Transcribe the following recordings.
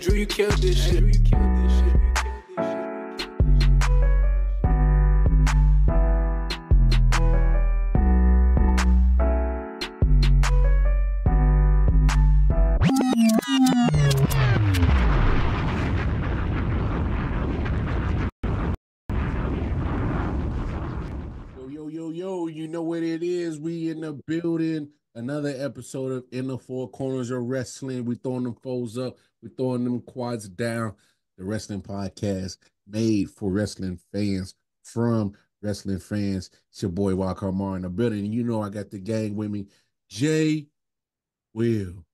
Drew, you killed this shit. Drew, you killed this shit. Yo, you know what it is. We in the building. Another episode of In the Four Corners of Wrestling. We throwing them foes up. We throwing them quads down. The wrestling podcast made for wrestling fans from wrestling fans. It's your boy Walker Mar in the building. And you know I got the gang with me. Jay Will.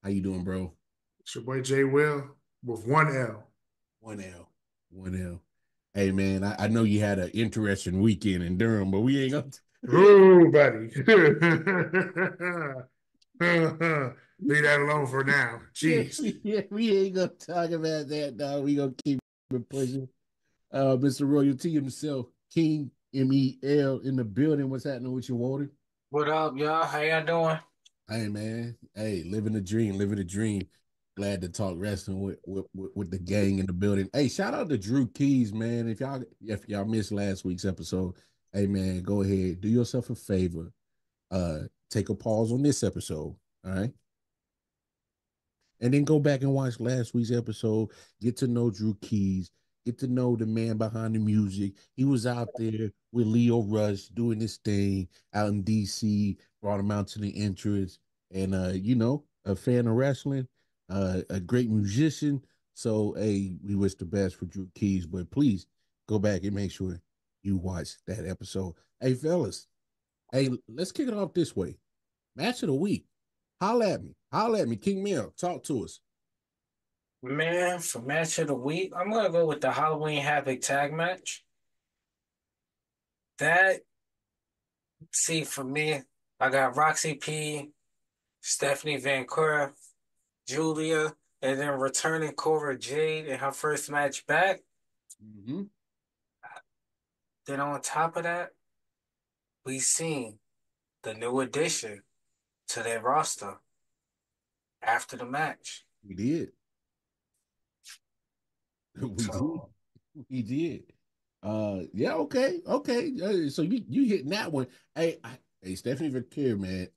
How you doing, bro? It's your boy Jay Will with one L. One L. Hey, man, I know you had an interesting weekend in Durham, but we ain't going to. Ooh, buddy. Leave that alone for now. Jeez. Yeah, we ain't going to talk about that, dog. We going to keep it pushing. Mr. Royalty himself, King MEL in the building. What's happening with you, Walter? What up, y'all? How y'all doing? Hey, man. Hey, living the dream. Glad to talk wrestling with the gang in the building. Hey, shout out to Drew Keys, man. If y'all missed last week's episode, hey man, go ahead, do yourself a favor. Take a pause on this episode, all right? And then go back and watch last week's episode. Get to know Drew Keys. Get to know the man behind the music. He was out there with Leo Rush doing this thing out in DC, brought him out to the entrance, and a fan of wrestling. A great musician. So, hey, we wish the best for Drew Keys, but please go back and make sure you watch that episode. Hey, fellas, hey, let's kick it off this way. Match of the week. Holla at me. King Mill, talk to us. Man, for match of the week, I'm going to go with the Halloween Havoc tag match. For me, I got Roxy P, Stephanie Van Cura, Julia, and then returning Cora Jade in her first match back. Mm-hmm. Then on top of that, we seen the new addition to their roster after the match. We did. We did. Yeah, okay. So you hitting that one. Hey, Stephanie Van man.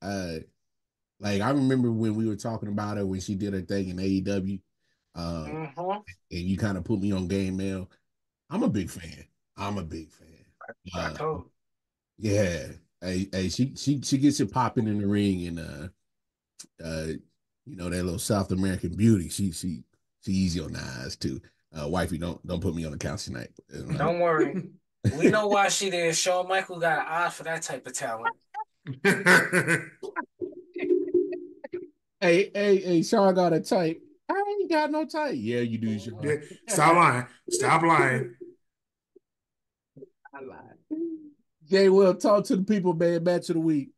Like, I remember when we were talking about her when she did her thing in AEW, and you kind of put me on game mail. I'm a big fan. I told you. Yeah. Hey, she gets it popping in the ring, and that little South American beauty. She easy on the eyes too. Wifey, don't put me on the couch tonight. Don't worry. We know why she did. Shawn Michael got an eye for that type of talent. Hey, Sean got a type. I ain't got no type. Yeah, you do, Sean. Yeah, stop lying. I lied. Jay, well, talk to the people, man. Match of the week.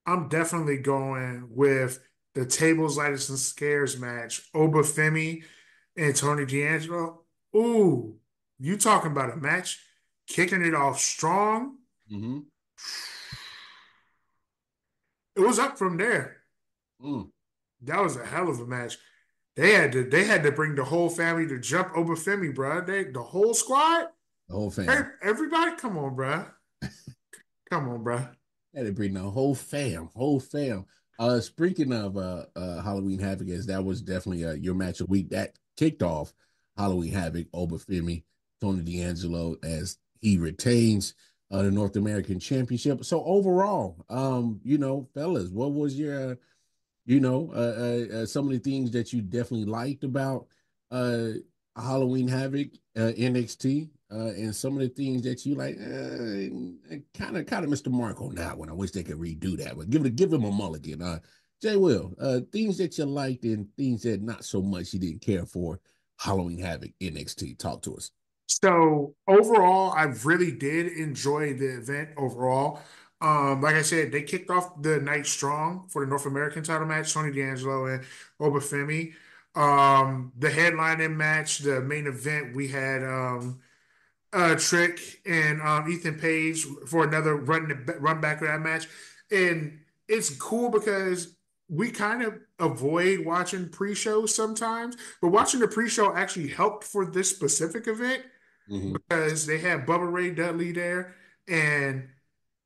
I'm definitely going with the Tables, Ladders, and Scares match. Obafemi and Tony D'Angelo. Ooh, you talking about a match? Kicking it off strong. Mm-hmm. It was up from there. That was a hell of a match. They had to bring the whole family to jump Obafemi, bro. The whole squad, the whole family, hey, everybody, come on, bro. Had to bring the whole fam. Speaking of Halloween Havoc, that was definitely your match of the week. That kicked off Halloween Havoc. Obafemi, Tony D'Angelo, as he retains the North American Championship. So overall, fellas, what was your some of the things that you definitely liked about Halloween Havoc, NXT, and some of the things that you like, kind of missed the mark on that one. I wish they could redo that one. Give him a mulligan. Jay Will, things that you liked and things that not so much you didn't care for Halloween Havoc NXT. Talk to us. So overall, I really did enjoy the event overall. Like I said, they kicked off the night strong for the North American title match, Tony D'Angelo and Obafemi. The headlining match, the main event, we had Trick and Ethan Page for another run back of that match. And it's cool because we kind of avoid watching pre-shows sometimes, but watching the pre-show actually helped for this specific event Mm-hmm. because they had Bubba Ray Dudley there, and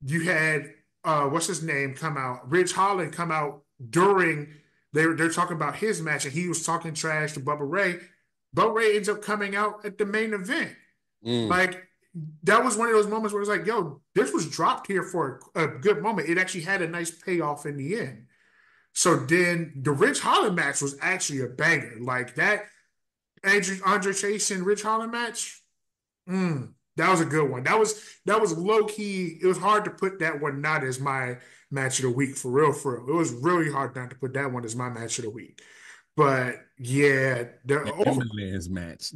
you had what's his name come out, Ridge Holland come out during they're talking about his match, and he was talking trash to Bubba Ray. Bubba Ray ends up coming out at the main event. Mm. Like that was one of those moments where it's like, yo, this was dropped here for a good moment. It actually had a nice payoff in the end. So then the Rich Holland match was actually a banger. Like that Andre Chase and Rich Holland match. That was a good one. That was low key. It was hard to put that one not as my match of the week for real, for real. It was really hard not to put that one as my match of the week. But yeah, That Eminem match.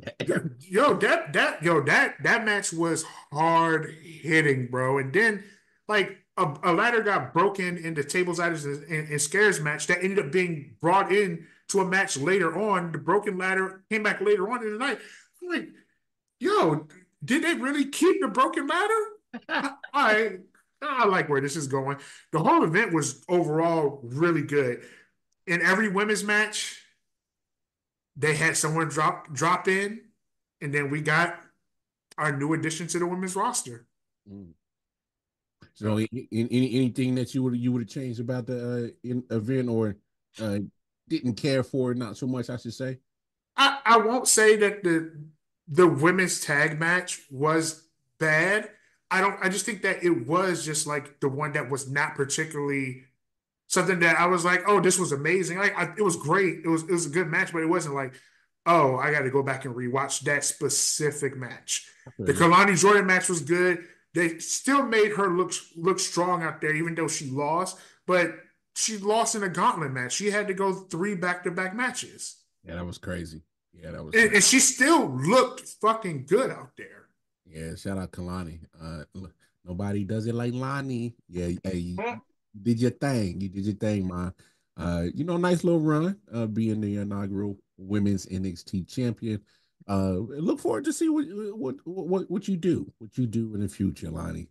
that match was hard hitting, bro. And then like a ladder got broken into tables, ladders, and scares match that ended up being brought in to a match later on. The broken ladder came back later on in the night. I'm like, yo, did they really keep the broken ladder? I like where this is going. The whole event was overall really good. In every women's match, they had someone drop in, and then we got our new addition to the women's roster. Mm. So, anything that you would have changed about the event, or didn't care for, not so much, I should say? I won't say that the women's tag match was bad. I just think that it was just like the one that was not particularly something that I was like, oh, this was amazing. It was great. It was a good match, but it wasn't like, oh, I got to go back and rewatch that specific match. The Kalani Jordan match was good. They still made her look strong out there, even though she lost. But she lost in a gauntlet match. She had to go 3 back-to-back matches. Yeah, that was crazy. Yeah, that was. And she still looked fucking good out there. Yeah, shout out Kalani. Nobody does it like Lonnie. Yeah, hey, you did your thing. You did your thing, man. Nice little run, being the inaugural women's NXT champion. Look forward to see what you do, in the future, Lonnie.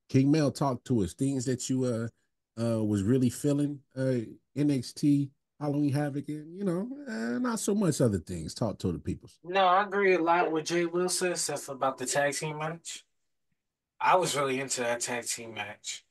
King Mel, talk to us. Things that you was really feeling NXT Halloween Havoc, and not so much other things. Talk to the people. No, I agree a lot with Jay Wilson stuff about the tag team match. I was really into that tag team match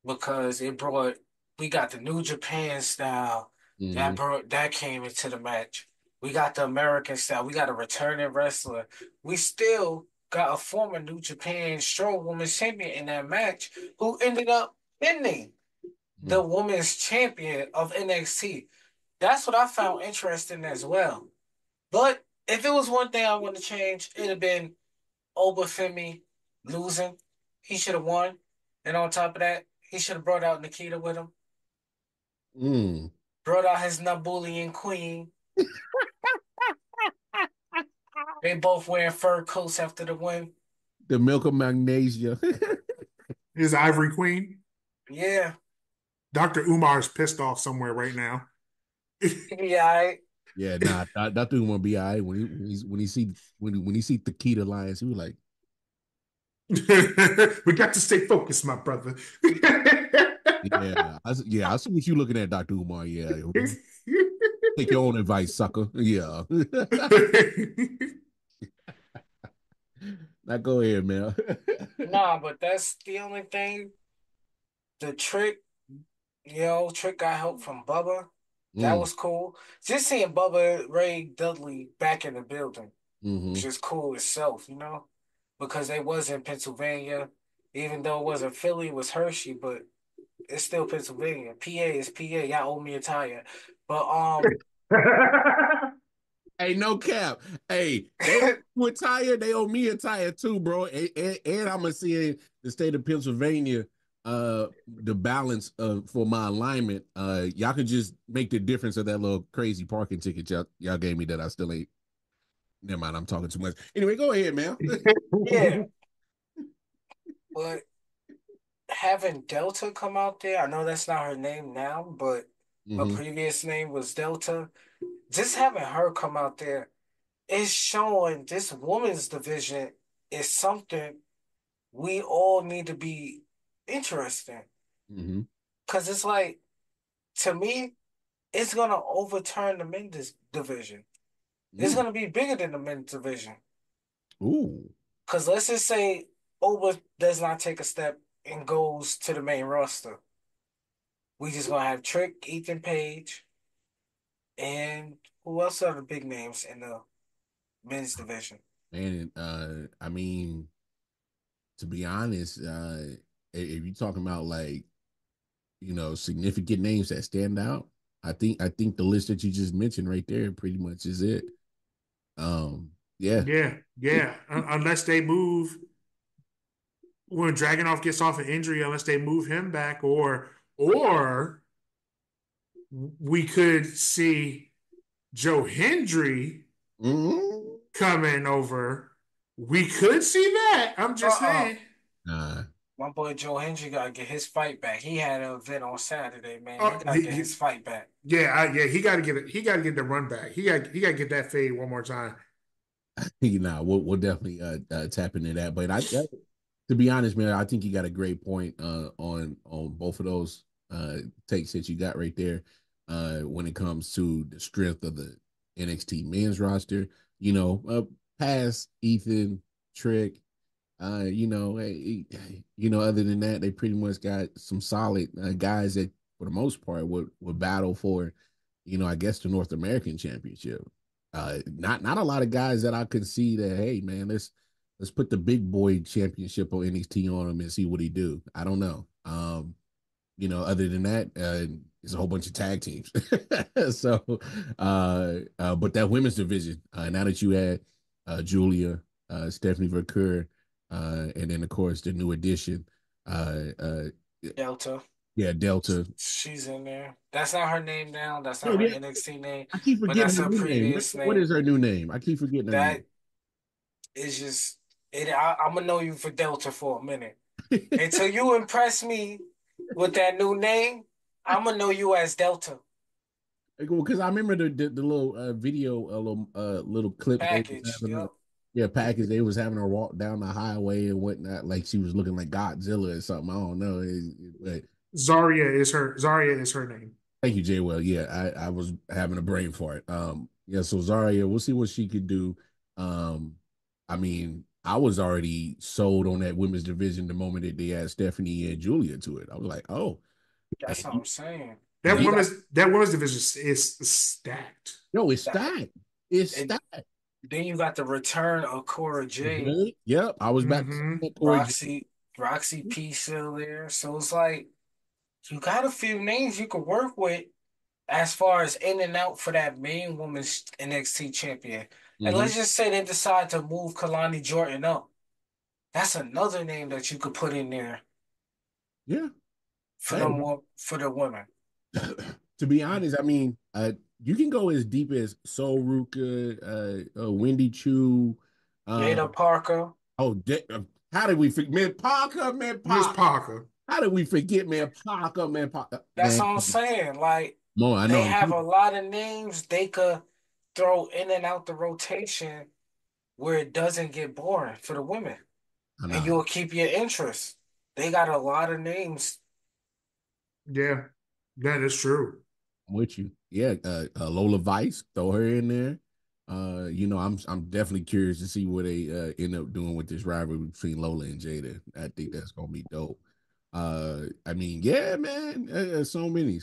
because we got the New Japan style that came into the match. We got the American style. We got a returning wrestler. We still got a former New Japan Strong Women's Champion in that match who ended up pinning the Women's Champion of NXT. That's what I found interesting as well. But if it was one thing I want to change, it'd have been Obafemi losing. He should have won. And on top of that, he should have brought out Nikita with him. Brought out his Nabulian queen. They both wearing fur coats after the win. The milk of magnesia. His Ivory Queen. Yeah. Dr. Umar is pissed off somewhere right now. Yeah. Yeah, nah, Dr. Umar be all right when he see Takeda Lions, he was like, we got to stay focused, my brother. I see what you looking at, Dr. Umar. Yeah. Take your own advice, sucker. Yeah. Now go ahead, man. Nah, but that's the only thing. The Trick got help from Bubba. That was cool. Just seeing Bubba Ray Dudley back in the building was just cool itself, because they was in Pennsylvania. Even though it wasn't Philly, it was Hershey, but it's still Pennsylvania. PA is PA. Y'all owe me a tire. But hey, no cap. Hey, they owe a tire. They owe me a tire too, bro. And I'm gonna see in the state of Pennsylvania, the balance for my alignment. Y'all could just make the difference of that little crazy parking ticket y'all gave me that I still ain't. Never mind, I'm talking too much. Anyway, go ahead, man. Yeah. But having Delta come out there, I know that's not her name now, but her previous name was Delta. Just having her come out there is showing this women's division is something we all need to be interested in. Because it's like to me, it's gonna overturn the men's division. It's Mm. gonna be bigger than the men's division. Ooh. Because let's just say Oba does not take a step and goes to the main roster. We just gonna have Trick, Ethan Page, and who else are the big names in the men's division? And I mean, to be honest, if you're talking about like, significant names that stand out, I think the list that you just mentioned right there pretty much is it. Yeah. Yeah, yeah. Unless they move when Dragunov gets off an injury, unless they move him back, or we could see Joe Hendry Mhm. coming over. We could see that. I'm just Uh-uh. saying. Nah. My boy Joe Hendry gotta get his fight back. He had an event on Saturday, man. He Oh, gotta get his fight back. yeah. He got to get it. He got to get the run back. He got to get that fade one more time. We'll definitely tap into that. But to be honest, man, I think you got a great point on both of those takes that you got right there. When it comes to the strength of the NXT men's roster, past Ethan, Trick, other than that, they pretty much got some solid guys that, for the most part, would battle for, I guess the North American Championship. Not a lot of guys that I could see that. Hey, man, let's put the big boy championship on NXT on him and see what he do. I don't know. Other than that, it's a whole bunch of tag teams. So, but that women's division, now that you had Julia, Stephanie Vercoeur, and then of course the new addition, Delta. yeah, Delta. She's in there. That's not her name now. That's not No, her yeah, NXT name, I keep but forgetting that's her her new name. previous What name. is her new name? I keep forgetting her name. That is just it. I'm gonna know you for Delta for a minute. Until you impress me with that new name, I'm gonna know you as Delta Because I remember the little video, little clip they was package. having, Yep, yeah, package they was having her walk down the highway and whatnot, like she was looking like Godzilla or something. I don't know, but Zarya is her name. thank you, Jay. Well, yeah, I was having a brain fart. Yeah, so Zarya, we'll see what she could do. I mean, I was already sold on that women's division the moment that they had Stephanie and Julia to it. I was like, oh, that's what and I'm saying. That You got women's division is stacked. no, it's that, stacked. It's and stacked. then you got the return of Cora Jade, Mhm. Yep, I was about to say Mm-hmm. that, Corey. Roxy P still there. So it's like you got a few names you could work with as far as in and out for that main women's NXT champion. And Hmm. let's just say they decide to move Kalani Jordan up. That's another name that you could put in there Yeah. for Hey, for the women. to be honest, I mean, you can go as deep as Sol Ruka, Wendy Chu. Uh, Jada Parker. oh, how did we forget man Parker, man Miss Parker? Parker. How did we forget man Parker, man Parker? That's Man, what I'm saying. Like Mo, I they know. have a lot of names they could throw in and out the rotation where it doesn't get boring for the women. I And know. you'll keep your interest. They got a lot of names. Yeah, that is true. I'm with you. Yeah, Lola Vice, throw her in there. I'm definitely curious to see what they end up doing with this rivalry between Lola and Jada. I think that's gonna be dope. I mean, yeah, man, so many,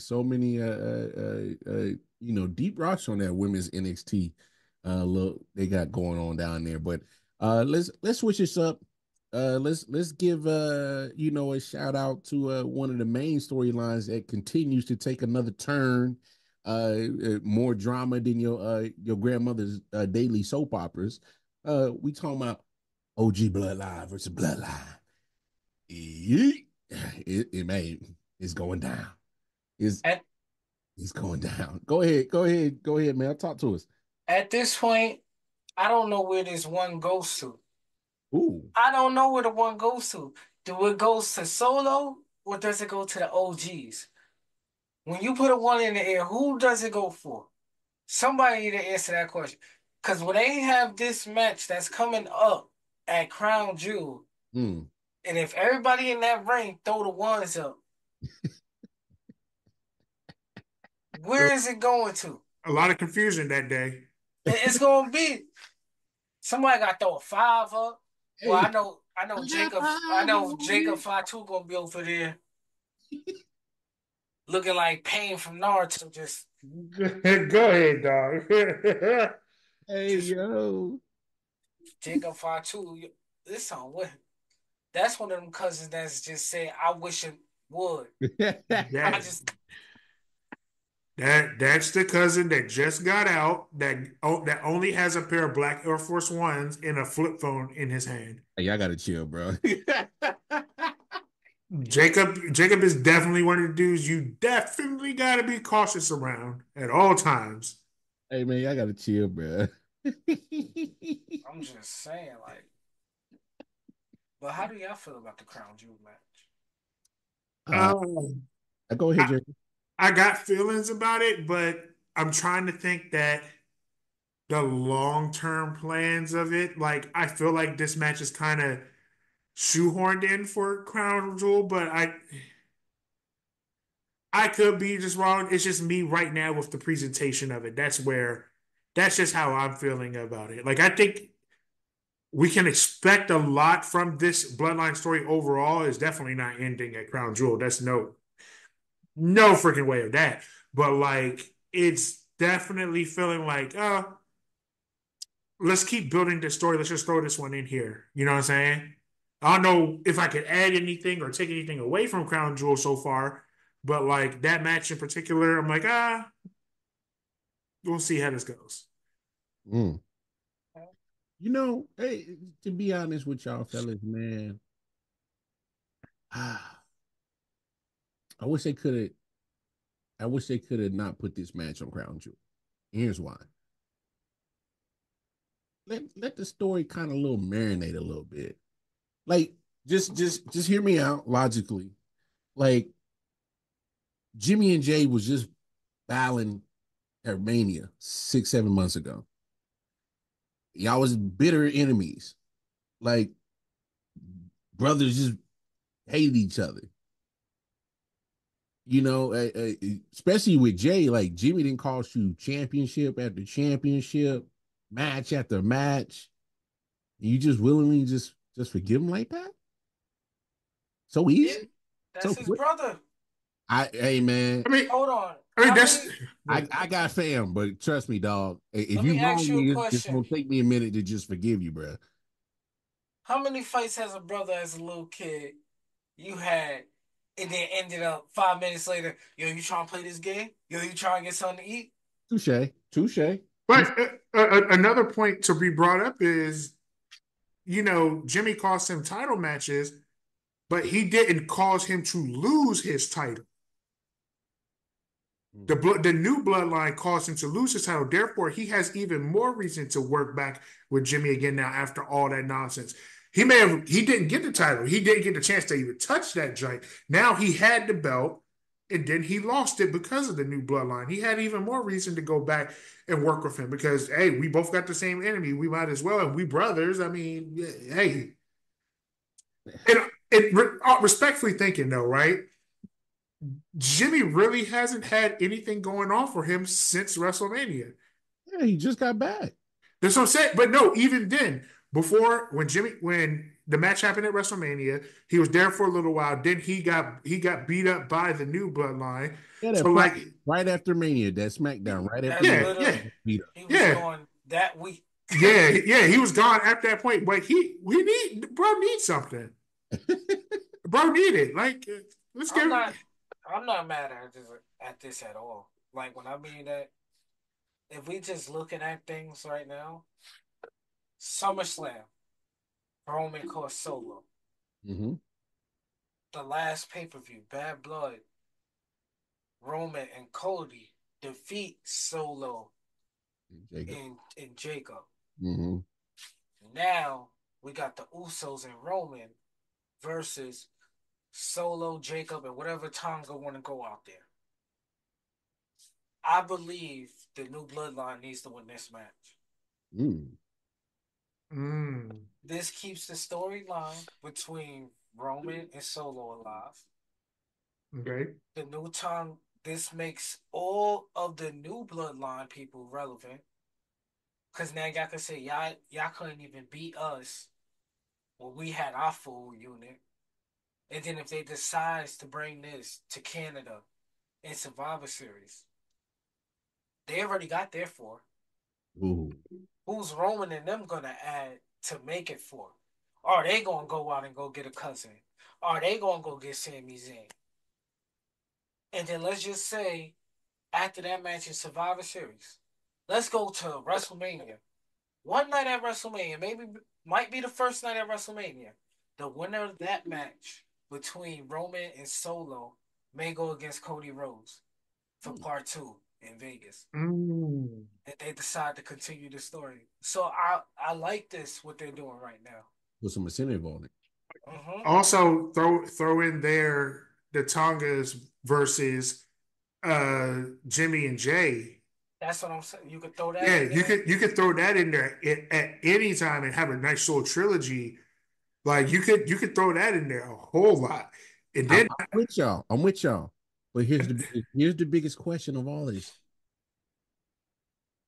deep rocks on that women's NXT. Look, they got going on down there. But let's switch this up. Let's give a shout out to one of the main storylines that continues to take another turn, more drama than your grandmother's daily soap operas. We talking about OG Bloodline versus Bloodline. Yeet. It's going down. It's At it's going down. Go ahead, man. Talk to us. at this point, I don't know where this one goes to. Ooh, I don't know where the one goes to. Do it goes to Solo or does it go to the OGs? When you put a one in the air, who does it go for? Somebody need to answer that question. Because when they have this match that's coming up at Crown Jewel, mm. and if, everybody in that ring throw the ones up, Where is it going to? A lot of confusion that day. It's gonna be somebody got to throw a 5 up. Well, Hey, I know Jacob Fatu gonna be over there looking like Pain from Naruto, just Go ahead, dog. hey, just yo. Jacob Fatu. This song, what? That's one of them cousins that's just saying, "I wish it would." I that just that's the cousin that just got out that only has a pair of black Air Force Ones and a flip phone in his hand. Hey, y'all gotta chill, bro. Jacob is definitely one of the dudes you definitely got to be cautious around at all times. Hey, man, y'all gotta chill, bro. I'm just saying, like, but how do y'all feel about the Crown Jewel match? uh, Um, go ahead, I, Jay. I got feelings about it, but I'm trying to think that the long-term plans of it, like I feel like this match is kind of shoehorned in for Crown Jewel, but I could be just wrong. It's just me right now with the presentation of it. That's just how I'm feeling about it. Like I think we can expect a lot from this Bloodline story overall. It's definitely not ending at Crown Jewel. That's no freaking way of that. But like it's definitely feeling like, let's keep building this story. Let's just throw this one in here. You know what I'm saying? I don't know if I could add anything or take anything away from Crown Jewel so far, but like that match in particular, I'm like, we'll see how this goes. Mm. Hey, to be honest with y'all fellas, man, ah, I wish they could have. I wish they could have not put this match on Crown Jewel. Here's why. Let the story kind of little marinate a little bit. Like, just hear me out logically. Like, Jimmy and Jay was just battling at Mania 6, 7 months ago. Y'all was bitter enemies. Like, brothers just hated each other. Especially with Jay, like Jimmy didn't cost you championship after championship, match after match. You just willingly just forgive him like that? So Yeah, easy? So that's his quick? brother. Hey man, I mean, Hold on. I mean How that's many? I got fam, but trust me, dog. If Let you me ask wrong you a me, it's question. gonna take me a minute to just forgive you, bro. How many fights has a brother as a little kid you had, and then ended up 5 minutes later? Yo, you trying to play this game? Yo, you trying to get something to eat? Touche, touche. but another point to be brought up is, Jimmy cost him title matches, but he didn't cause him to lose his title. The new bloodline caused him to lose his title. Therefore, he has even more reason to work back with Jimmy again now after all that nonsense. He didn't get the title. He didn't get the chance to even touch that joint. Now he had the belt, and then he lost it because of the new bloodline. He had even more reason to go back and work with him because, hey, we both got the same enemy. We might as well. And we brothers. I mean, hey. Respectfully thinking, though, right? Jimmy really hasn't had anything going on for him since WrestleMania. Yeah, he just got back. That's what I'm saying. But no, even then, before when the match happened at WrestleMania, he was there for a little while. Then he got beat up by the new bloodline. Yeah, So that like, Friday, right after Mania, that SmackDown, right after That's Mania, yeah, yeah, literally beat up. he was yeah, gone that week. yeah. He was gone after that point. But bro needs something. Bro needed like let's I'm get. not I'm not mad at this at all. Like when I mean that, if we just looking at things right now, SummerSlam, Roman cost Solo. Mm-hmm. The last pay per view, Bad Blood, Roman and Cody defeat Solo Jacob. and Jacob. Mm-hmm. Now we got the Usos and Roman versus Solo, Jacob, and whatever Tonga want to go out there. I believe the new bloodline needs to win this match. Mm. This keeps the storyline between Roman and Solo alive. Okay. this makes all of the new bloodline people relevant. Cause now y'all can say y'all couldn't even beat us when we had our full unit. And then if they decide to bring this to Canada in Survivor Series, they already got there for. Ooh. Who's Roman and them gonna add to make it for? Are they gonna go out and go get a cousin? Are they gonna go get Sami Zayn? And then let's just say after that match in Survivor Series, let's go to WrestleMania. One night at WrestleMania, maybe might be the first night at WrestleMania. The winner of that match between Roman and Solo may go against Cody Rhodes for part 2 in Vegas. If they decide to continue the story. So I like this, what they're doing right now. With some incentive on it. Also, throw in there the Tongas versus Jimmy and Jay. That's what I'm saying. You could throw that. Yeah, in there. you could throw that in there at any time and have a nice little trilogy. Like you could throw that in there a whole lot. And then I'm with y'all. But here's the biggest question of all this.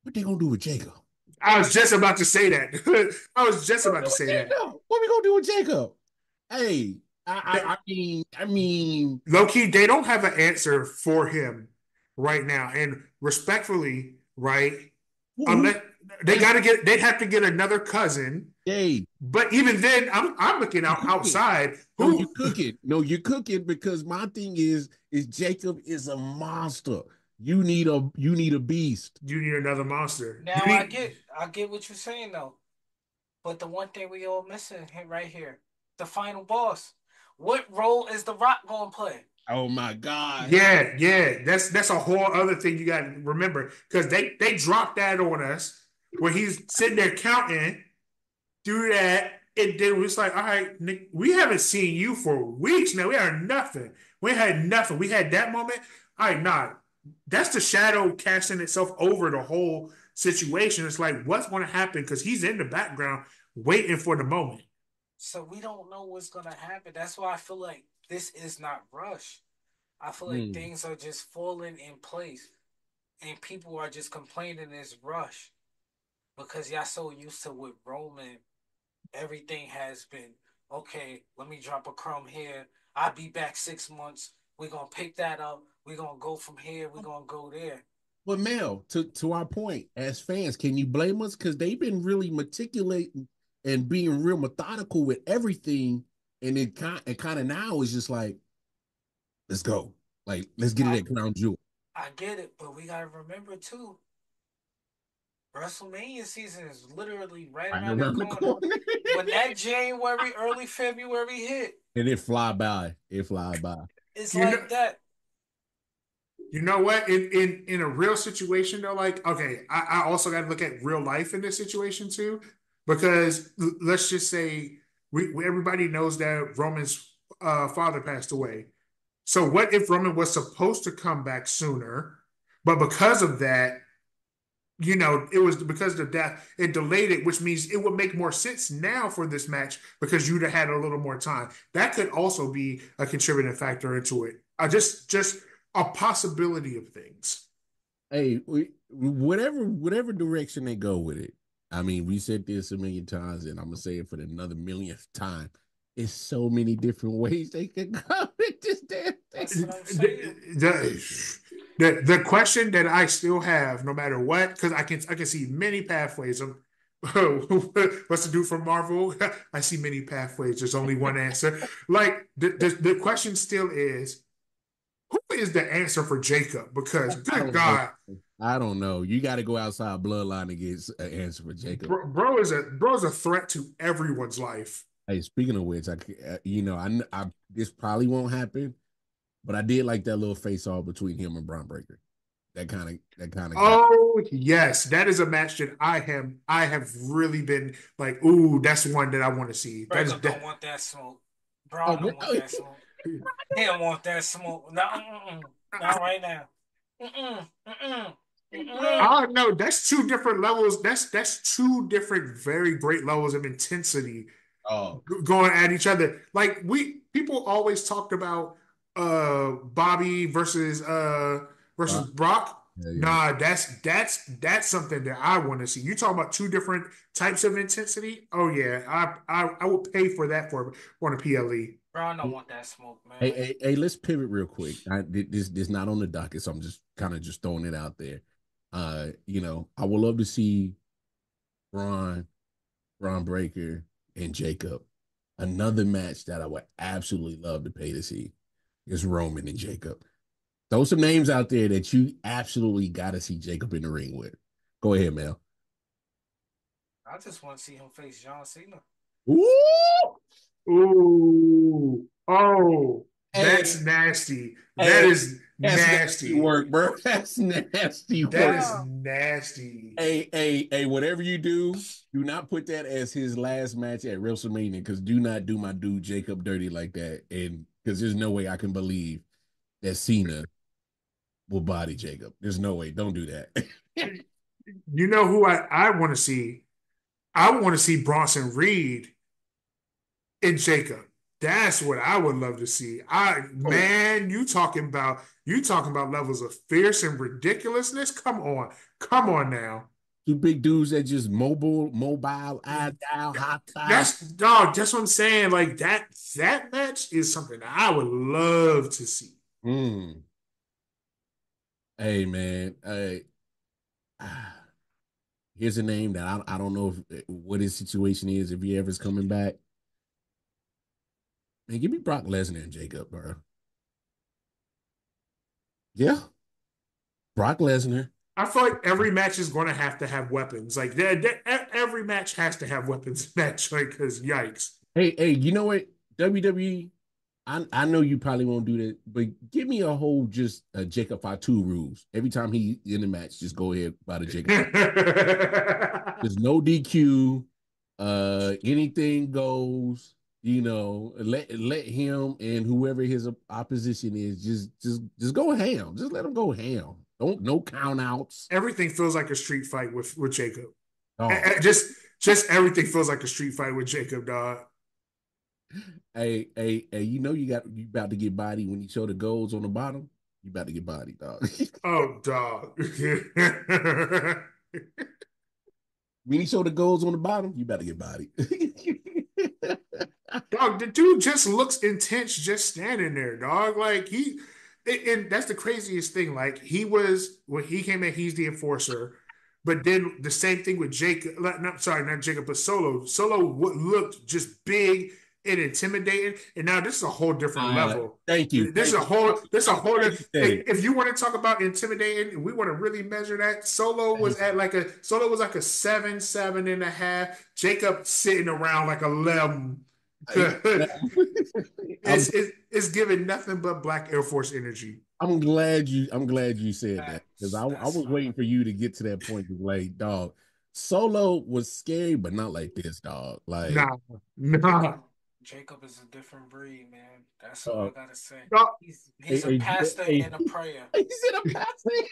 What they gonna do with Jacob? I was just about to say that. I was just about to say that. What we gonna do with Jacob? Hey, I mean, low key, they don't have an answer for him right now. And respectfully, right? Unless they'd have to get another cousin. Hey, but even then, I'm looking outside. No, you cooking. No, you're cooking because my thing is Jacob is a monster. You need a beast. You need another monster. Now I get what you're saying though. But the one thing we all missing right here, the final boss. What role is The Rock gonna play? Oh my God. Yeah. That's a whole other thing you gotta remember. Because they dropped that on us where he's sitting there counting, do that. And then it's like, all right, Nick, we haven't seen you for weeks now. We had nothing. We had that moment. All right, nah. That's the shadow casting itself over the whole situation. It's like, what's going to happen? Because he's in the background waiting for the moment. So we don't know what's going to happen. That's why I feel like this is not rushed. I feel like things are just falling in place. And people are just complaining it's rushed. Because y'all so used to with Roman, everything has been, okay, let me drop a crumb here. I'll be back 6 months. We're going to pick that up. We're going to go from here. We're going to go there. Well, Mel, to our point, as fans, can you blame us? Because they've been really meticulating and being real methodical with everything. And it kind of now is just like, let's go. Like, let's get it at Crown Jewel. I get it, but we got to remember, too, WrestleMania season is literally right around the corner. When that January, early February hit. And it fly by. It's like that. You know what? In a real situation though, like, okay, I also got to look at real life in this situation too, because let's just say we everybody knows that Roman's father passed away. So what if Roman was supposed to come back sooner, but because of that, you know, it was because of the death, it delayed it, which means it would make more sense now for this match because you'd have had a little more time. That could also be a contributing factor into it. Just a possibility of things. Hey, whatever direction they go with it. I mean, we said this a million times, and I'm gonna say it for another millionth time. It's so many different ways they can go with this damn thing. The question that I still have, no matter what, because I can see many pathways of what's the dude from Marvel? I see many pathways. There's only one answer. Like the question still is, who is the answer for Jacob? Because good God, I don't know. You got to go outside Bloodline to get an answer for Jacob. Bro is a threat to everyone's life. Hey, speaking of which, I this probably won't happen, but I did like that little face off between him and Braun Breaker. That kind of. Oh yes, that is a match that I have really been like, ooh, that's one that I want to see. Breaker don't want that smoke. Braun don't want that smoke. He don't want that smoke. No, not right now. Oh no, that's two different levels. That's two different, very great levels of intensity. Going at each other. Like people always talked about Bobby versus Brock. Yeah. Nah, that's something that I want to see. You talking about two different types of intensity? Oh yeah, I would pay for that for on a PLE. Bro, I don't want that smoke, Hey, man. hey, let's pivot real quick. This not on the docket, so I'm just kind of just throwing it out there. I would love to see Braun, Braun Breaker, and Jacob. Another match that I would absolutely love to pay to see is Roman and Jacob. Throw some names out there that you absolutely got to see Jacob in the ring with. Go ahead, Mel. I just want to see him face John Cena. Ooh! Ooh, oh, that's Hey, nasty. That hey, is that's nasty nasty. work, bro. That's nasty That work. is Bro, nasty. Hey, whatever you do not put that as his last match at WrestleMania because do not do my dude Jacob dirty like that. And because there's no way I can believe that Cena will body Jacob. There's no way. Don't do that. You know who I want to see? I want to see Bronson Reed and Jacob. That's what I would love to see. Oh, Man, you talking about levels of fierce and ridiculousness? Come on now. two big dudes that just mobile, agile, hot style. That's dog. That's what I'm saying. Like that match is something that I would love to see. Mm. Hey man, here's a name that I don't know if what his situation is if he ever is coming back. Man, give me Brock Lesnar and Jacob, bro. Yeah, Brock Lesnar. I feel like every match is going to have weapons. Like every match has to have weapons in that joint. Because yikes. Hey, you know what? WWE, I know you probably won't do that, but give me a whole just Jacob Fatu rules. Every time he in the match, just go ahead by the Jacob. There's no DQ. Anything goes. Let him and whoever his opposition is just go ham. Just let him go ham. Don't no count outs. Everything feels like a street fight with Jacob. Oh, Just everything feels like a street fight with Jacob, dog. hey, you about to get body when you show the goals on the bottom. You about to get body, dog. Oh, dog. When you show the goals on the bottom, you about to get body. Dog, the dude just looks intense just standing there, dog. Like and that's the craziest thing. Like when he came in, he's the enforcer. But then the same thing with Jacob. Sorry, not Jacob, but Solo. Solo looked just big and intimidating, and now this is a whole different level. Thank you. This is a whole. This is a whole. Thank you, Faye. If you want to talk about intimidating, we want to really measure that. Solo was like a 7.5. Jacob sitting around like 11. I'm, It's giving nothing but Black Air Force energy. I'm glad you said that because I that's was waiting for you to get to that point. Like, dog, Solo was scary, but not like this, dog. Like, Nah, nah. Jacob is a different breed, man. That's all uh, I gotta say. Dog, He's a pastor and a prayer. he's in a passing.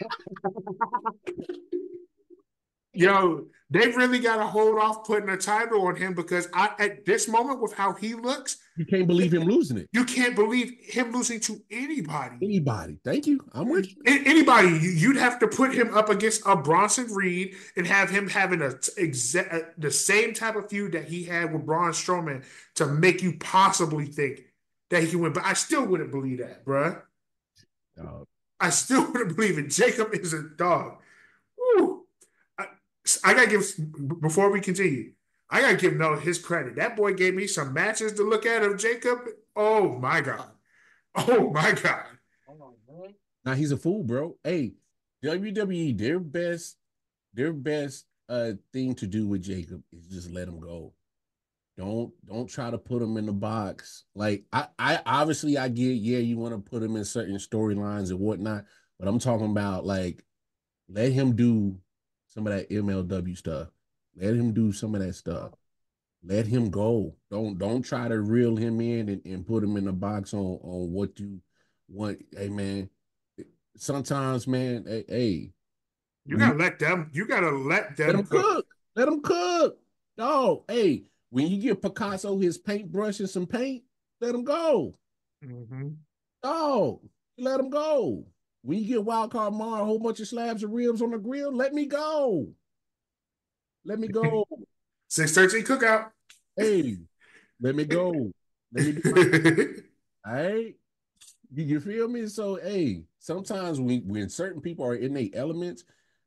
Yo, they really got to hold off putting a title on him because at this moment, with how he looks, You can't believe him losing it. you can't believe him losing to anybody. Anybody? Thank you. I'm with you. Anybody, you'd have to put him up against a Bronson Reed and have him having the same type of feud that he had with Braun Strowman to make you possibly think that he can win. But I still wouldn't believe that, bruh. Dog. I still wouldn't believe it. Jacob is a dog. Woo. I gotta give before we continue. I gotta give Noah his credit. That boy gave me some matches to look at of Jacob. Oh my god. Oh my god. Now he's a fool, bro. Hey, WWE, their best thing to do with Jacob is just let him go. Don't try to put him in the box. Like I obviously I get, yeah, you want to put him in certain storylines and whatnot, but I'm talking about like let him do some of that MLW stuff. Let him do some of that stuff. Let him go. Don't try to reel him in and put him in the box on what you want. Hey man, sometimes man, hey, You when you gotta let them. You gotta let let them him cook. cook. Let him cook. No, hey, when you give Picasso his paintbrush and some paint, let him go. Mm-hmm. Oh, let him go. When you get wild card tomorrow, a whole bunch of slabs of ribs on the grill, let me go. Let me go. 613 cookout. Hey, let me go. Let me do my all right. You feel me? So hey, sometimes when certain people are in their elements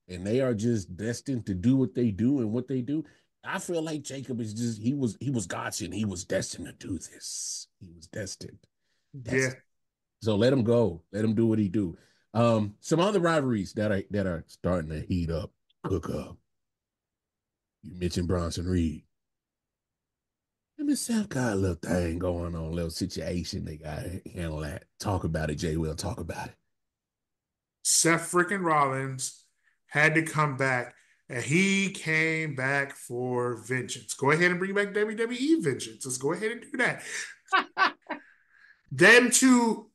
and they are just destined to do what they do and what they do, I feel like Jacob is just he was God's and he was destined to do this. He was destined. Yeah. So let him go. Let him do what he do. Some other rivalries that are starting to heat up, cook up. You mentioned Bronson Reed. Him and Seth got a little thing going on, a little situation they got to handle that. Talk about it, Jay. Will talk about it. Seth freaking Rollins had to come back, and he came back for vengeance. Go ahead and bring back WWE vengeance. Let's go ahead and do that. Them two,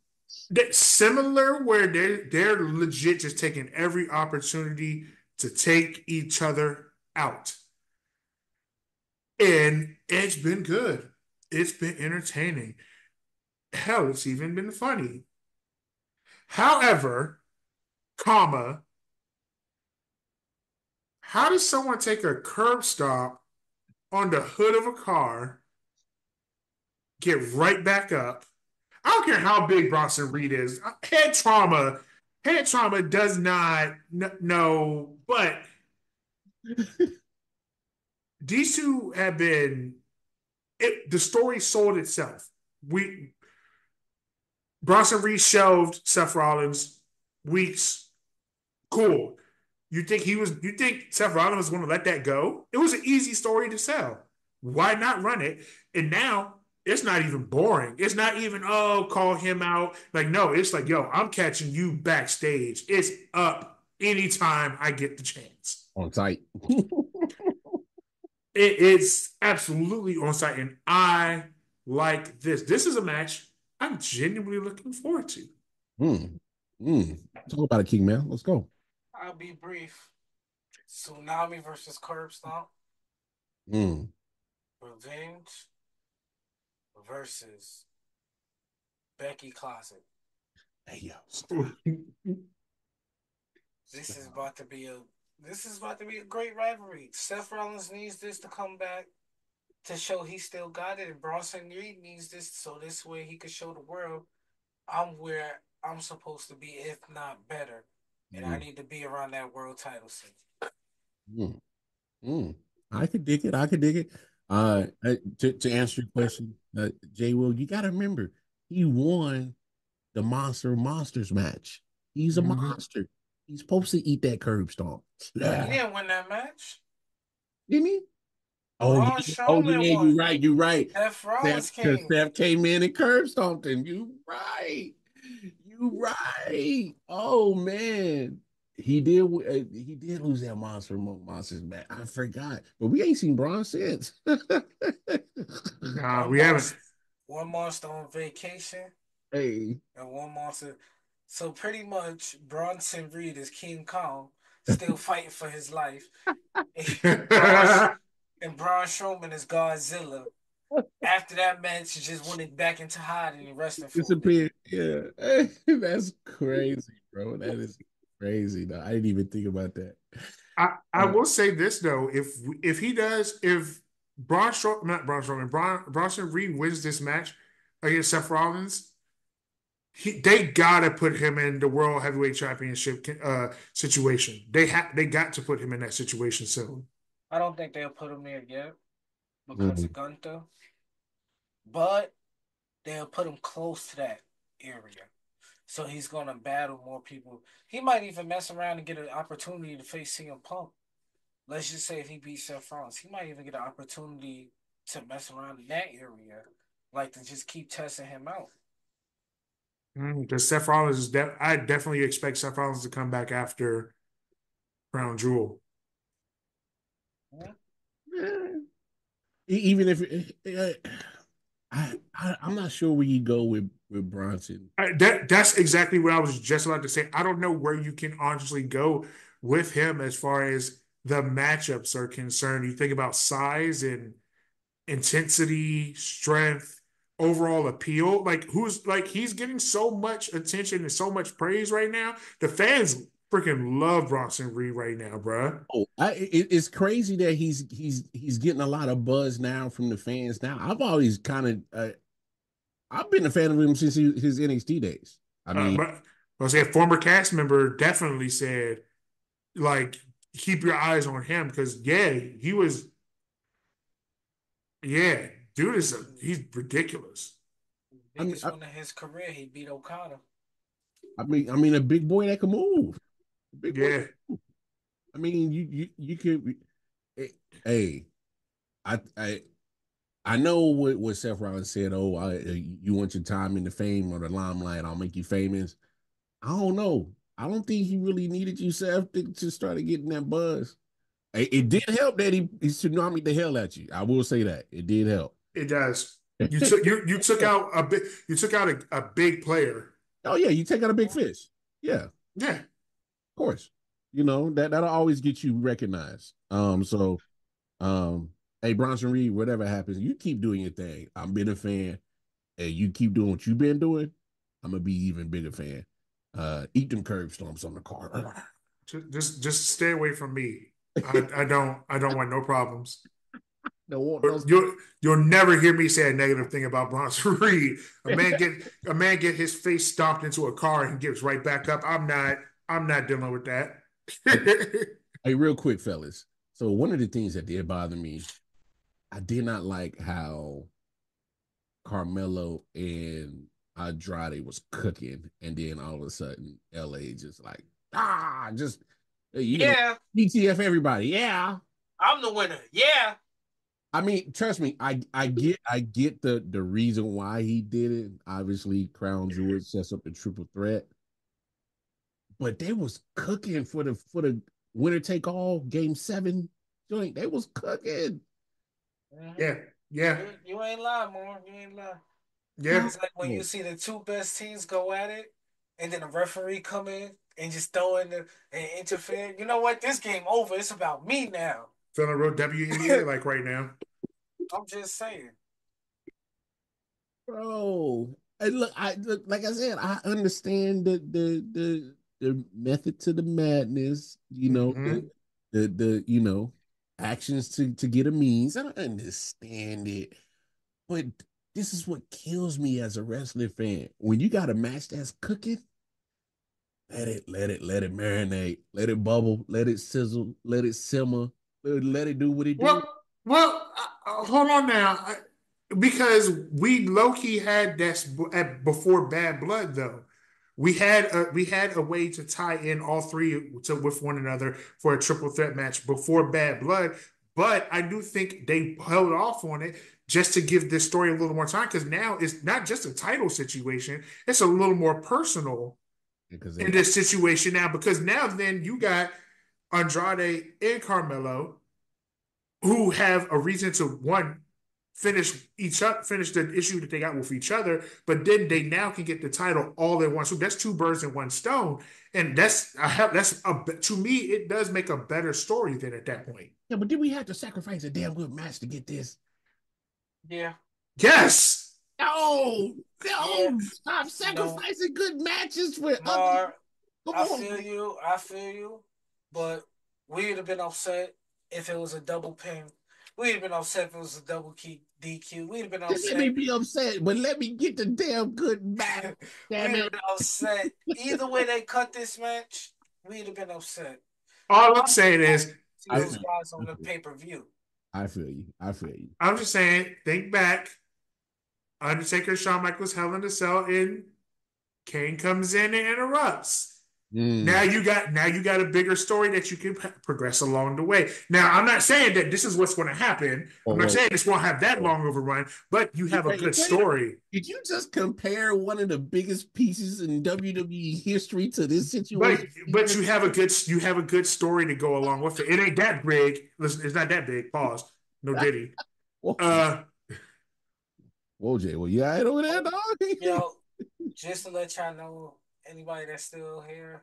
similar, where they're legit just taking every opportunity to take each other out. And it's been good. It's been entertaining. Hell, it's even been funny. However, comma, how does someone take a curb stop on the hood of a car, get right back up? I don't care how big Bronson Reed is. Head trauma does not know, but these two have been. The story sold itself. We Bronson Reed shelved Seth Rollins weeks. Cool. You think Seth Rollins was going to let that go? It was an easy story to sell. Why not run it? And now it's not even boring. It's not even, oh, call him out. Like, no, it's like, yo, I'm catching you backstage. It's up anytime I get the chance. On site. It's absolutely on site. And I like this. This is a match I'm genuinely looking forward to. Mm. Talk about it, King Man. Let's go. I'll be brief. Tsunami versus Curb Stomp. Mm. Revenge versus Becky Closet. Hey yo, stop. This is about to be a great rivalry. Seth Rollins needs this to come back to show he still got it, and Bronson Reed needs this so this way he can show the world I'm where I'm supposed to be, if not better, and I need to be around that world title scene. Mm. Mm. I could dig it. I could dig it. To answer your question, Jay Will, you got to remember he won the Monster of Monsters match. He's a monster. He's supposed to eat that curb stomp. He didn't win that match. Didn't he? Oh Braun yeah. Oh Strowman yeah. won. You're right. You're right. Seth Rollins Because came. Steph came in and curb stomped him. You right. You right. Oh man. He did. He did lose that monsters match. I forgot, but we ain't seen Braun since. Nah, we haven't. One monster on vacation Hey, and one monster. So pretty much, Bronson Reed is King Kong, still fighting for his life, and Braun Strowman is Godzilla. After that match, he just went back into hiding and resting for a bit. disappeared. Yeah, that's crazy, bro. That is crazy. No, I didn't even think about that. I will say this though, if Bronson Reed wins this match against Seth Rollins, they gotta put him in the World Heavyweight Championship situation. They got to put him in that situation soon. I don't think they'll put him there yet because Mhm. of Gunther, but they'll put him close to that area. So he's gonna battle more people. He might even mess around and get an opportunity to face CM Punk. Let's just say if he beats Seth Rollins, he might even get an opportunity to mess around in that area, like to just keep testing him out. Because Seth Rollins I definitely expect Seth Rollins to come back after Crown Jewel. Hmm? Yeah. Even if I'm not sure where you go with Bronson. That's exactly what I was just about to say. I don't know where you can honestly go with him as far as the matchups are concerned. You think about size and intensity, strength, overall appeal. Like he's getting so much attention and so much praise right now. The fans freaking love Bronson Reed right now, bruh. Oh, it's crazy that he's getting a lot of buzz now from the fans. Now, I've always kind of I've been a fan of him since his NXT days. I mean, But I was saying, former cast member definitely said, like, keep your eyes on him because he was, yeah, dude he's ridiculous. I mean, Biggest one of his career, he beat Okada. I mean, a big boy that can move. A big boy. Yeah, I mean, you could. Hey, I I know what Seth Rollins said. Oh, you want your time in the fame or the limelight? I'll make you famous. I don't know. I don't think he really needed you, Seth, to start getting that buzz. It did help that he tsunami the hell at you. I will say that it did help. it does. You took out a big player. Oh yeah, you take out a big fish. Yeah, of Yeah, course. You know that'll always get you recognized. Hey Bronson Reed, whatever happens, you keep doing your thing. I'm been a fan, and you keep doing what you've been doing. I'm gonna be even bigger fan. Eat them curb stomps on the car. just stay away from me. I don't want no problems. No. You'll never hear me say a negative thing about Bronson Reed. A man get his face stomped into a car and gets right back up. I'm not dealing with that. Hey, real quick, fellas. So one of the things that did bother me, I did not like how Carmelo and Andrade was cooking, and then all of a sudden, LA just like just Yeah, BTF everybody. Yeah, I'm the winner. Yeah. I mean, trust me, I get the reason why he did it. Obviously, Crown Jewel sets up the triple threat, but they was cooking for the winner take all game 7 joint. They was cooking. Mhm. Yeah, yeah, You ain't lying, more. You ain't lying. yeah. It's like when you see the two best teams go at it, and then the referee come in and just throw in and interfere. You know what? This game over. It's about me now. Feeling real WNBA like right now. I'm just saying. Bro. And look, like I said, I understand the method to the madness, Hmm. the actions to get a means. I don't understand it. But this is what kills me as a wrestling fan. When you got a match that's cooking, let it marinate, let it bubble, let it sizzle, let it simmer, let it do what it do. Hold on now, because we low key had this before Bad Blood though. We had a way to tie in all three with one another for a triple threat match before Bad Blood, but I do think they held off on it just to give this story a little more time because now it's not just a title situation; it's a little more personal Because in this situation now because now then you got Andrade and Carmelo who have a reason to one finish the issue that they got with each other, but then they now can get the title all at once. So that's two birds in one stone, and to me it does make a better story than at that point. yeah, but did we have to sacrifice a damn good match to get this? Yeah. Yes, No, Yeah. no, stop No. sacrificing good matches for other. Mar, Come I on. feel you. I feel you. But we'd have been upset if it was a double pin. We'd have been upset if it was a double key DQ. We'd have been Just let me upset. be upset, but let me get the damn good match. Damn We'd have it. been upset. Either way they cut this match, we'd have been upset. all I'm saying is, See I those feel, guys I on the feel, pay-per-view. I feel you. I feel you. I'm just saying, think back. Undertaker, Shawn Michaels, Hell in a Cell, and Kane comes in and interrupts. Now Mm. you got a bigger story that you can progress along the way. Now I'm not saying that this is what's going to happen. I'm not Oh, saying this won't have that oh. long of a run, but you have a Wait, good wait a minute. story. Did you just compare one of the biggest pieces in WWE history to this But situation? but you have a good story to go along with it. It ain't that big. Listen, it's not that big. Pause. No diddy. Whoa, Uh, whoa, Jay. Well, yeah, I over there, dog. Yo, just to let y'all know, anybody that's still here,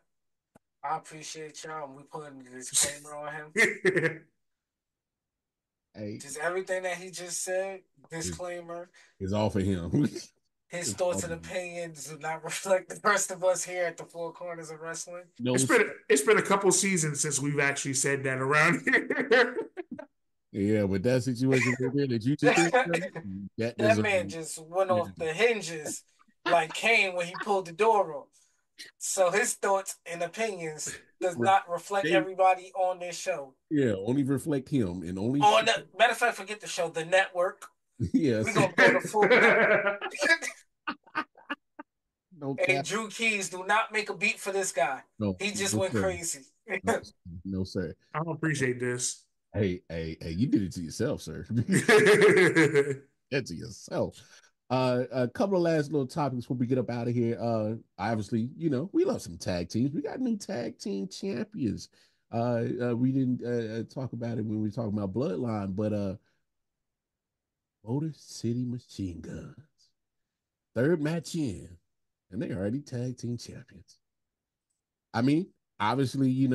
I appreciate y'all. And we putting a disclaimer on him. Hey, Just everything that he just said, disclaimer, it's all for him. his It's all thoughts for and him. opinions do not reflect the rest of us here at the Four Corners of Wrestling. No, It's been a couple seasons since we've actually said that around here. yeah, but that situation right there that you just did, that That doesn't. man just went Yeah. off the hinges like Kane when he pulled the door off. So his thoughts and opinions does not reflect They, everybody on this show. yeah, only reflect him and only. On the matter of fact, forget the show, the network. We're Yes. gonna go the full network. No Hey, cap. Drew Keys, do not make a beat for this guy. No, He just no went sir. crazy. No, no sir. I don't appreciate this. Hey, you did it to yourself, sir. That to yourself. A couple of last little topics before we get up out of here. Obviously, we love some tag teams. We got new tag team champions. We didn't talk about it when we were talking about Bloodline, but Motor City Machine Guns, third match in, and they already tag team champions. I mean, obviously, we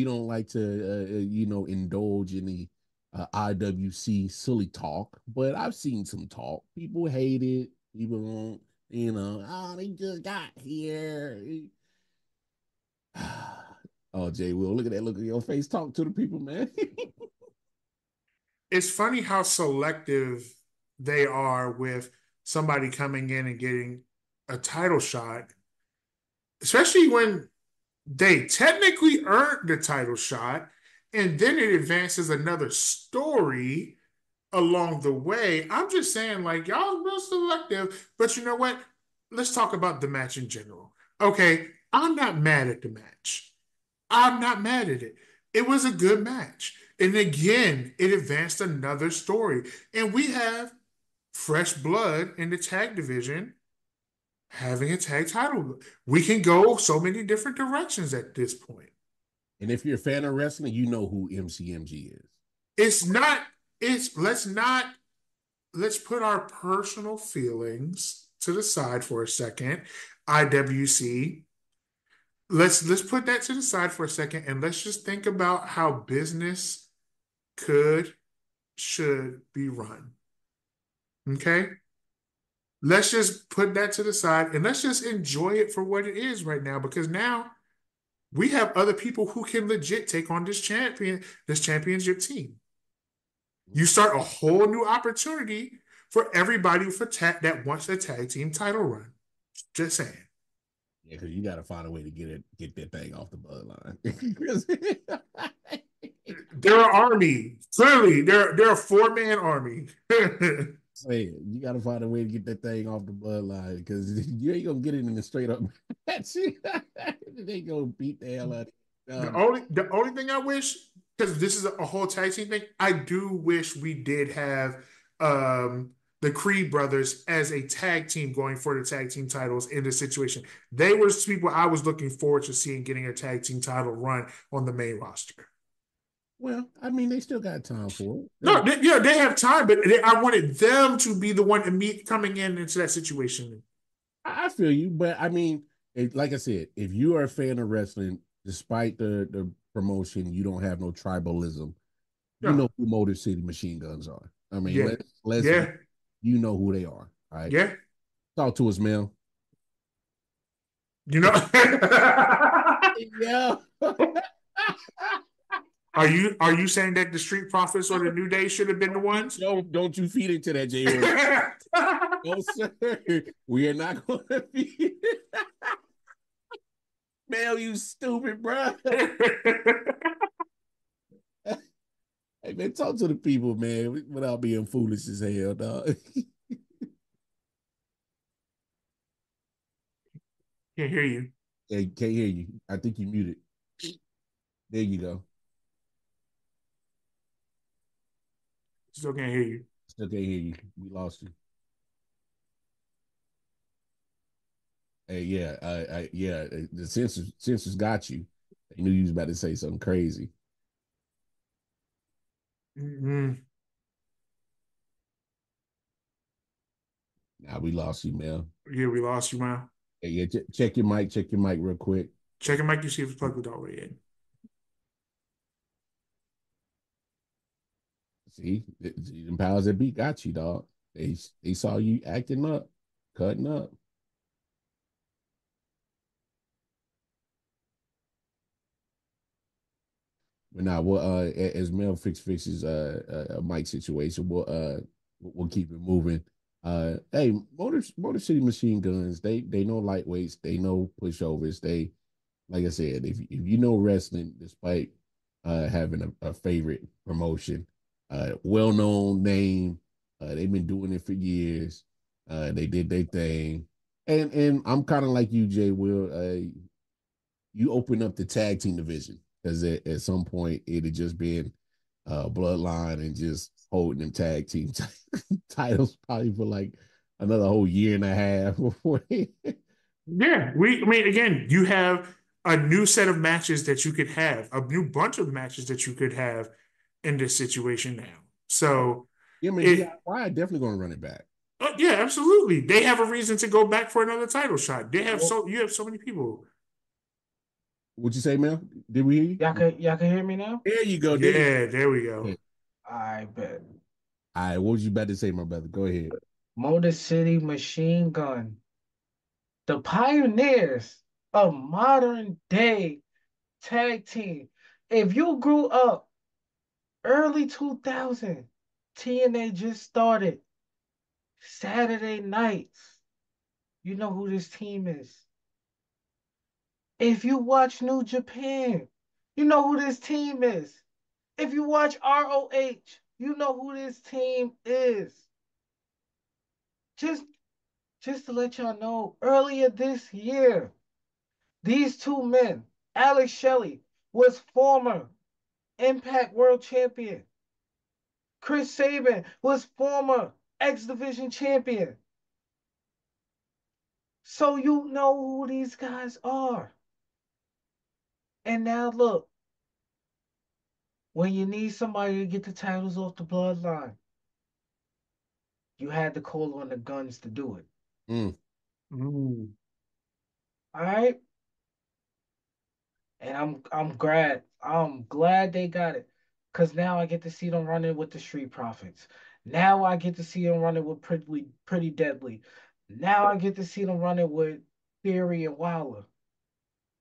don't like to, indulge in the IWC silly talk, but I've seen some talk. People hate it. People don't, oh, they just got here. Oh, Jay Will, look at that look on your face. Talk to the people, man. It's funny how selective they are with somebody coming in and getting a title shot, especially when they technically earned the title shot, and then it advances another story along the way. I'm just saying, like, y'all real selective, but you know what? Let's talk about the match in general. Okay, I'm not mad at the match. I'm not mad at it. It was a good match. And again, it advanced another story. And we have fresh blood in the tag division having a tag title. We can go so many different directions at this point. And if you're a fan of wrestling, you know who MCMG is. It's not, let's put our personal feelings to the side for a second. IWC. Let's put that to the side for a second and let's just think about how business should be run. Okay? Let's just put that to the side and let's just enjoy it for what it is right now because now we have other people who can legit take on this championship team. You start a whole new opportunity for everybody that wants a tag team title run. Just saying. Yeah, because you got to find a way to get that thing off the bloodline. They're an army. Clearly, they're a four-man army. Say it. You got to find a way to get that thing off the bloodline because you ain't gonna get it in the straight up match. They gonna beat the hell out of it. The only thing I wish, because this is a whole tag team thing, I do wish we did have the Creed brothers as a tag team going for the tag team titles in this situation. They were people I was looking forward to seeing getting a tag team title run on the main roster. Well, I mean, they still got time for it. No, they have time, but I wanted them to be the one coming into that situation. I feel you, but I mean, like I said, if you are a fan of wrestling, despite the promotion, you don't have no tribalism. Yeah. You know who Motor City Machine Guns are. I mean, Yeah. let's Yeah. you know who they are. All right. Yeah. Talk to us, Mel. You know. Yeah. Are you saying that the Street Profits or the New Day should have been the ones? Don't you feed into that, J. No, sir. We are not going to feed it. Mel, you stupid, bro. Hey, man, talk to the people, man, without being foolish as hell, dog. Can't hear you. Hey, can't hear you. I think you muted. There you go. Still can't hear you. Still can't hear you. We lost you. Hey, yeah, the censors got you. They knew you was about to say something crazy. Mm-hmm. Nah, we lost you, Mel. Yeah, we lost you, man. Hey, yeah, check your mic real quick. Check your mic to see if it's plugged all the way in. See, them powers that be got you, dog. They saw you acting up, cutting up. But now, what as Mel fixes a mic situation, we'll keep it moving. Hey, Motor City Machine Guns, they know lightweights, they know pushovers. They like I said, if you know wrestling, despite having a favorite promotion, well known name, they've been doing it for years. They did their thing, and I'm kind of like you, Jay Will. You open up the tag team division because at some point it had just been Bloodline and just holding them tag team titles probably for like another whole year and a half before. Yeah, I mean, again, you have a new set of matches that you could have, a new bunch of matches that you could have in this situation now. So, Yeah, I mean, it, DIY definitely going to run it back. yeah, absolutely. They have a reason to go back for another title shot. Well, You have so many people. what'd you say, Mel? Did we hear you? Y'all can hear me now? There you go. There you Yeah, there we go. go. I bet. All right, what was you about to say, my brother? Go ahead. Motor City Machine Gun. The pioneers of modern day tag team. If you grew up early 2000, TNA just started Saturday nights. You know who this team is. If you watch New Japan, you know who this team is. If you watch ROH, you know who this team is. Just just to let y'all know, earlier this year, these two men, Alex Shelley, was former Impact World Champion. Chris Sabin was former X Division Champion. So you know who these guys are. And now look, when you need somebody to get the titles off the bloodline, you had to call on the Guns to do it. Mm. Mm. All right? And I'm glad they got it. Cause now I get to see them running with the Street Profits. Now I get to see them running with Pretty Deadly. Now I get to see them running with Theory and Wilder.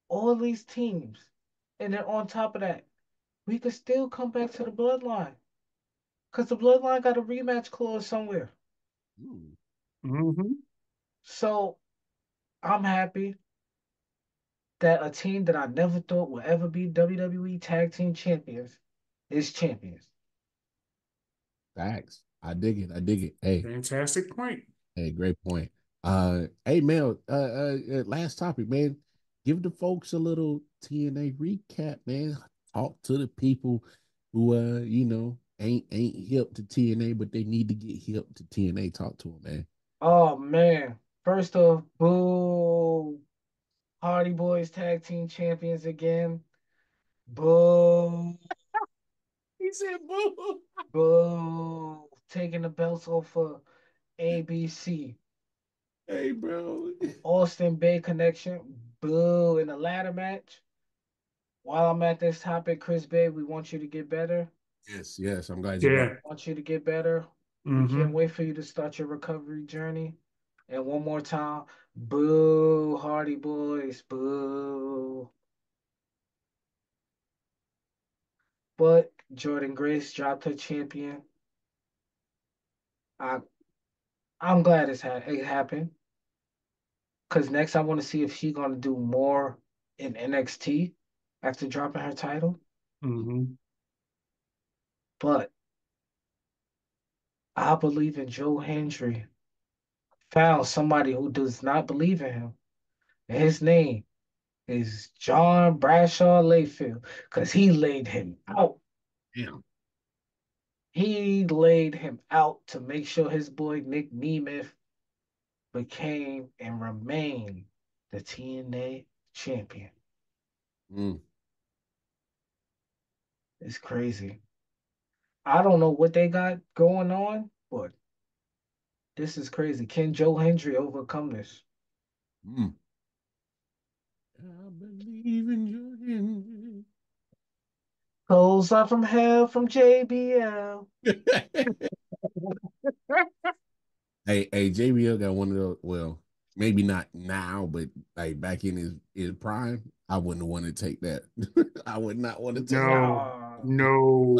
All these teams. And then on top of that, we could still come back to the bloodline. Cause the bloodline got a rematch clause somewhere. Mm. Mm-hmm. So I'm happy that a team that I never thought would ever be WWE Tag Team Champions is champions. Facts. I dig it. I dig it. Hey, Fantastic point. hey, great point. Hey, Mel. Last topic, man. Give the folks a little TNA recap, man. Talk to the people who, ain't hip to TNA, but they need to get hip to TNA. Talk to them, man. Oh man. First off, boo. Hardy Boys Tag Team Champions again. Boo. He said, "Boo." Boo. Taking the belts off of ABC. Hey, bro. Austin Bay Connection. Boo. In the ladder match. While I'm at this topic, Chris Bay, we want you to get better. Yes, yes. I'm glad you brought. Yeah. Want you to get better. We can't Mm-hmm. wait for you to start your recovery journey. And one more time, boo, Hardy Boys, boo. But Jordan Grace dropped her champion. I I'm glad it happened. Cause next I want to see if she's gonna do more in NXT after dropping her title. Mm-hmm. But I believe in Joe Hendry. Found somebody who does not believe in him. And his name is John Bradshaw Layfield. Cause he laid him out. Damn. He laid him out to make sure his boy Nick Nemeth became and remained the TNA champion. Mm. It's crazy. I don't know what they got going on, but this is crazy. Can Joe Hendry overcome this? Mm. I believe in your hand. Clothesline from hell from JBL. Hey, JBL got one of those. Well, maybe not now, but like back in his prime, I wouldn't want to take that. I would not want to take that. No,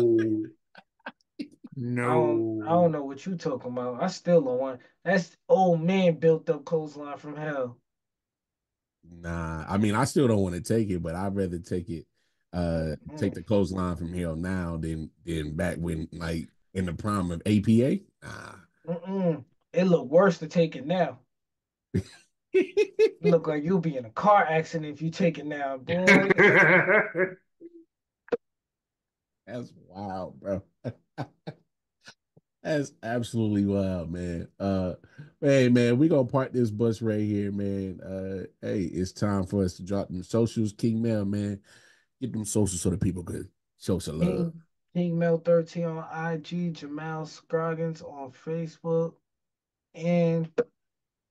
Nah, no, I don't no. know what you talking about. I still don't want. That's old man built up clothesline from hell. Nah, I mean, I still don't want to take it, but I'd rather take it, take Mm, the clothesline from hell now than back when, like, in the prime of APA. Nah. mm. It look worse to take it now. It look like you'll be in a car accident if you take it now, boy. That's wild, bro. That's absolutely wild, man. Hey, man, we gonna park this bus right here, man. Hey, it's time for us to drop them socials. King Mel, man, get them socials so the people could show some love. King Mel 13 on IG, Jemell Scroggins on Facebook, and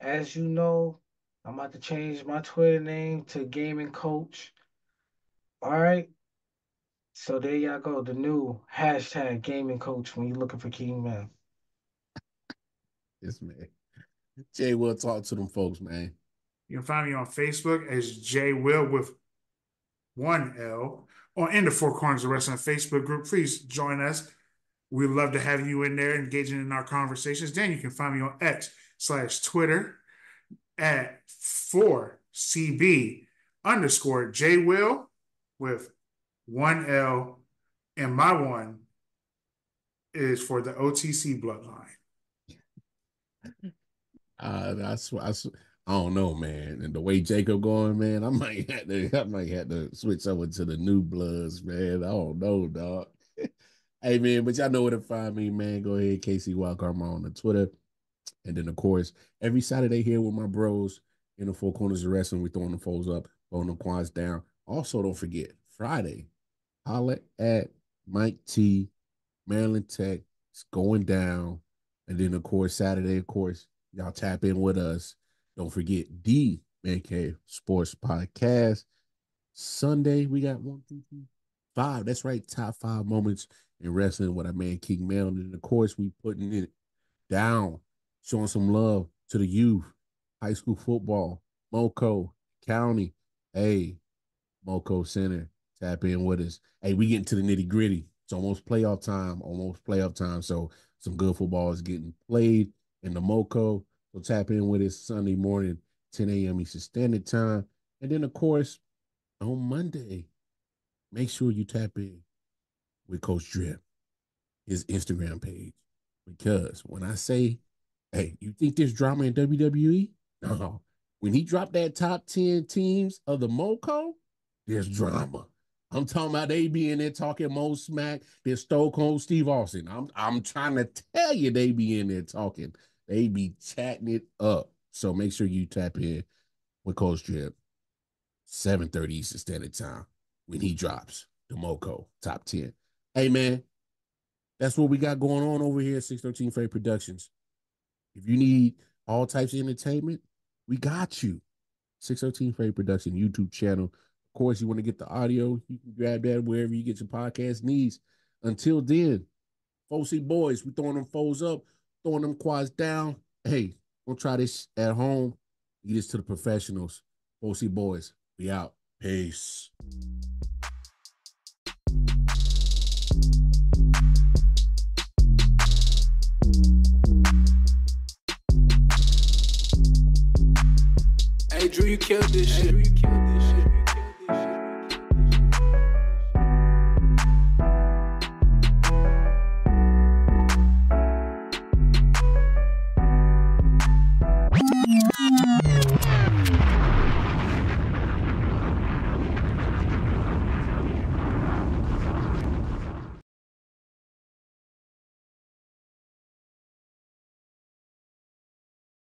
as you know, I'm about to change my Twitter name to Gaming Coach. All right. So there y'all go. The new hashtag Gaming Coach when you're looking for King Man. Yes, man. Jay will talk to them folks, man. You can find me on Facebook as J Will with 1L, or in the Four Corners of Wrestling Facebook group. Please join us. We'd love to have you in there engaging in our conversations. Then you can find me on X/Twitter at 4CB underscore J Will with 1L. And my one is for the OTC bloodline. I don't know, man. And the way Jacob going, man, I might have to switch over to the new bloods, man. I don't know, dog. Hey, man, but y'all know where to find me, man. Go ahead, Casey Wildcarma on the Twitter. And then, of course, every Saturday here with my bros in the Four Corners of Wrestling, we throwing the foes up, throwing the quads down. Also, don't forget, Friday, holla at Mike T, Maryland Tech. It's going down. And then, of course, Saturday, of course, y'all tap in with us. Don't forget the Man Cave Sports Podcast. Sunday, we got 1, 2, 3, 5. That's right, top 5 moments in wrestling with our man King Mel. And of course, we putting it down, showing some love to the youth, high school football, Moco County. Hey, Moco Center, tap in with us. Hey, we getting to the nitty gritty. It's almost playoff time. So some good football is getting played in the Moco. So tap in with us Sunday morning, 10 a.m. Eastern Standard Time. And then, of course, on Monday, make sure you tap in with Coach Drip, his Instagram page. Because when I say, hey, you think there's drama in WWE? No. When he dropped that top 10 teams of the Moco, there's drama. I'm talking about they be in there talking Mo smack. There's Stone Cold Steve Austin. I'm trying to tell you they be in there talking. They be chatting it up. So make sure you tap in with Coach Drip, 7:30 Eastern Standard Time when he drops the Moco top 10. Hey, man, that's what we got going on over here at 613 Faye Productions. If you need all types of entertainment, we got you. 613 Faye Production YouTube channel. Of course, you want to get the audio, you can grab that wherever you get your podcast needs. Until then, 4C boys, we throwing them foes up, throwing them quads down. Hey, we'll try this at home. Get this to the professionals. 4C boys, we out. Peace. Hey, Drew, you killed this shit.